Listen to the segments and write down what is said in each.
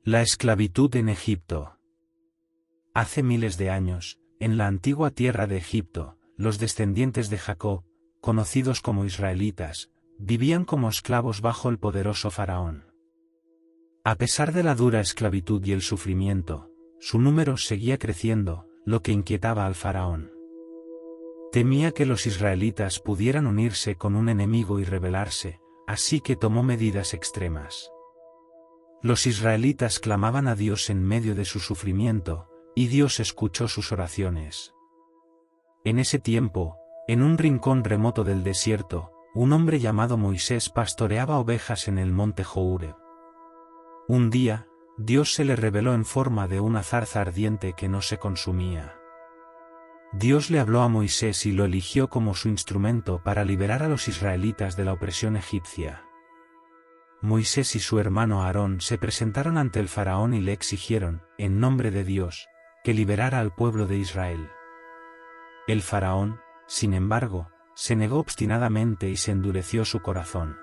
La esclavitud en Egipto. Hace miles de años, en la antigua tierra de Egipto, los descendientes de Jacob, conocidos como israelitas, vivían como esclavos bajo el poderoso faraón. A pesar de la dura esclavitud y el sufrimiento, su número seguía creciendo, lo que inquietaba al faraón. Temía que los israelitas pudieran unirse con un enemigo y rebelarse, así que tomó medidas extremas. Los israelitas clamaban a Dios en medio de su sufrimiento, y Dios escuchó sus oraciones. En ese tiempo, en un rincón remoto del desierto, un hombre llamado Moisés pastoreaba ovejas en el monte Horeb. Un día, Dios se le reveló en forma de una zarza ardiente que no se consumía. Dios le habló a Moisés y lo eligió como su instrumento para liberar a los israelitas de la opresión egipcia. Moisés y su hermano Aarón se presentaron ante el faraón y le exigieron, en nombre de Dios, que liberara al pueblo de Israel. El faraón, sin embargo, se negó obstinadamente y se endureció su corazón.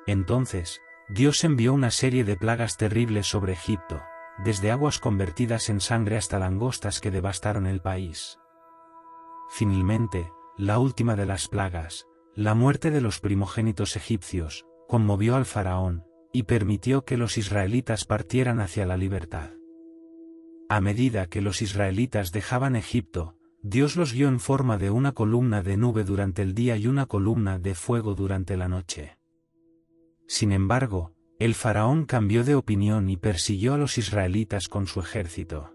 Entonces, Dios envió una serie de plagas terribles sobre Egipto, desde aguas convertidas en sangre hasta langostas que devastaron el país. Finalmente, la última de las plagas, la muerte de los primogénitos egipcios, conmovió al faraón, y permitió que los israelitas partieran hacia la libertad. A medida que los israelitas dejaban Egipto, Dios los guió en forma de una columna de nube durante el día y una columna de fuego durante la noche. Sin embargo, el faraón cambió de opinión y persiguió a los israelitas con su ejército.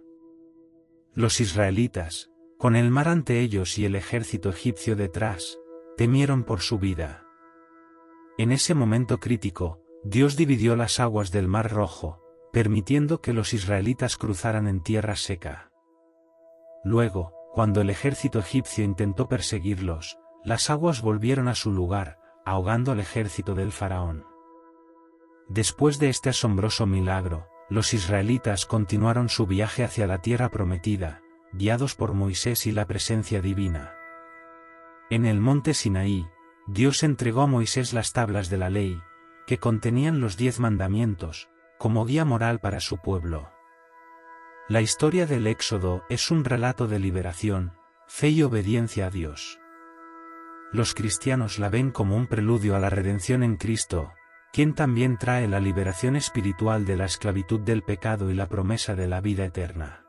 Los israelitas, con el mar ante ellos y el ejército egipcio detrás, temieron por su vida. En ese momento crítico, Dios dividió las aguas del Mar Rojo, permitiendo que los israelitas cruzaran en tierra seca. Luego, cuando el ejército egipcio intentó perseguirlos, las aguas volvieron a su lugar, ahogando al ejército del faraón. Después de este asombroso milagro, los israelitas continuaron su viaje hacia la tierra prometida, guiados por Moisés y la presencia divina. En el monte Sinaí, Dios entregó a Moisés las tablas de la ley, que contenían los 10 mandamientos, como guía moral para su pueblo. La historia del Éxodo es un relato de liberación, fe y obediencia a Dios. Los cristianos la ven como un preludio a la redención en Cristo, quien también trae la liberación espiritual de la esclavitud del pecado y la promesa de la vida eterna.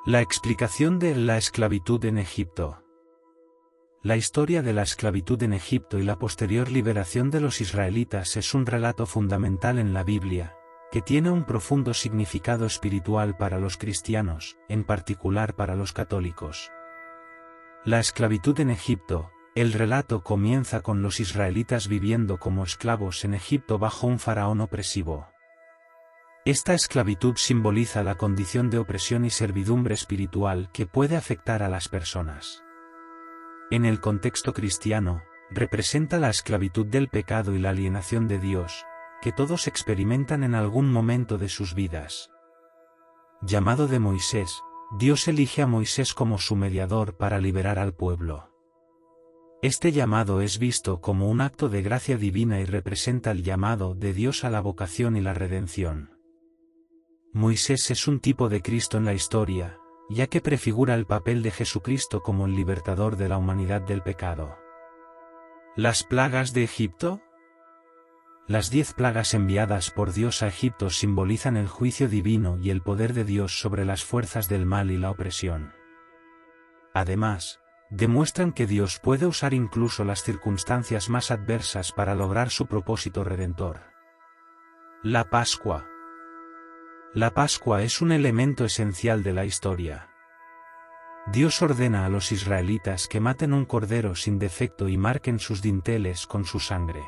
La explicación de la esclavitud en Egipto. La historia de la esclavitud en Egipto y la posterior liberación de los israelitas es un relato fundamental en la Biblia, que tiene un profundo significado espiritual para los cristianos, en particular para los católicos. La esclavitud en Egipto. El relato comienza con los israelitas viviendo como esclavos en Egipto bajo un faraón opresivo. Esta esclavitud simboliza la condición de opresión y servidumbre espiritual que puede afectar a las personas. En el contexto cristiano, representa la esclavitud del pecado y la alienación de Dios, que todos experimentan en algún momento de sus vidas. Llamado de Moisés, Dios elige a Moisés como su mediador para liberar al pueblo. Este llamado es visto como un acto de gracia divina y representa el llamado de Dios a la vocación y la redención. Moisés es un tipo de Cristo en la historia, ya que prefigura el papel de Jesucristo como el libertador de la humanidad del pecado. ¿Las plagas de Egipto? Las 10 plagas enviadas por Dios a Egipto simbolizan el juicio divino y el poder de Dios sobre las fuerzas del mal y la opresión. Además, demuestran que Dios puede usar incluso las circunstancias más adversas para lograr su propósito redentor. La Pascua. La Pascua es un elemento esencial de la historia. Dios ordena a los israelitas que maten un cordero sin defecto y marquen sus dinteles con su sangre.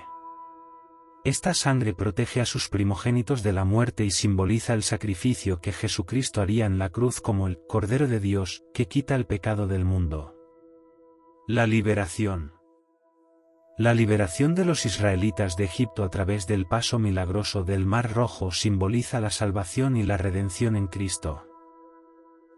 Esta sangre protege a sus primogénitos de la muerte y simboliza el sacrificio que Jesucristo haría en la cruz como el Cordero de Dios que quita el pecado del mundo. La liberación. La liberación de los israelitas de Egipto a través del paso milagroso del Mar Rojo simboliza la salvación y la redención en Cristo.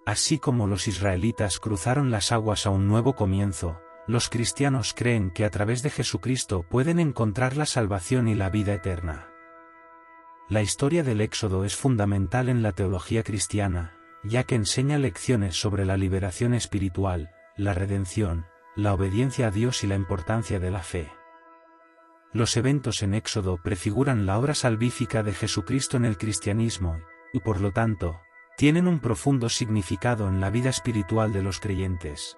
Así como los israelitas cruzaron las aguas a un nuevo comienzo, los cristianos creen que a través de Jesucristo pueden encontrar la salvación y la vida eterna. La historia del Éxodo es fundamental en la teología cristiana, ya que enseña lecciones sobre la liberación espiritual, la redención, la obediencia a Dios y la importancia de la fe. Los eventos en Éxodo prefiguran la obra salvífica de Jesucristo en el cristianismo, y por lo tanto, tienen un profundo significado en la vida espiritual de los creyentes.